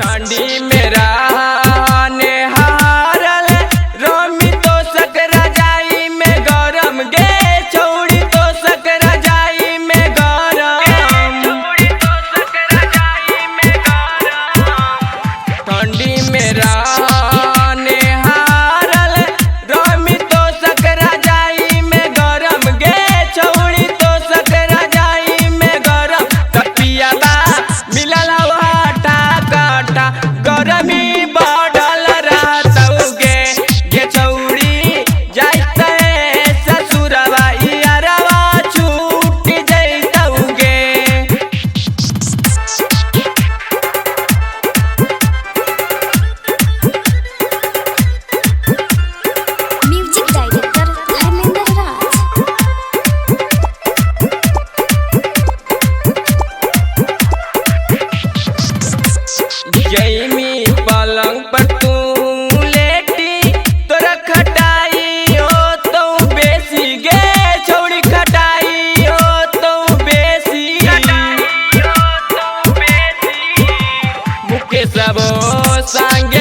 ठंडी में रहने हारल रोमी तो सकरा जाई में गरम गे छौड़ी तो सकरा जाई में गरम ठंडी में रहने हारल रोमी तो सकरा जाई में गरम गे छौड़ी तो सकरा जाई में गरम तपिया बा मिलल हटा काटा गरमी बढ़ल रहतौगे गे छौड़ी जाइते ससुरवा यारवा छूट जइतौगे। म्यूजिक डायरेक्टर धर्मेंद्र राज। जैमी पलंग पर तू लेटी तोरा खटाई हो तो बेसी गे छौड़ी खटाई हो तो बेसी मुके सबो संगे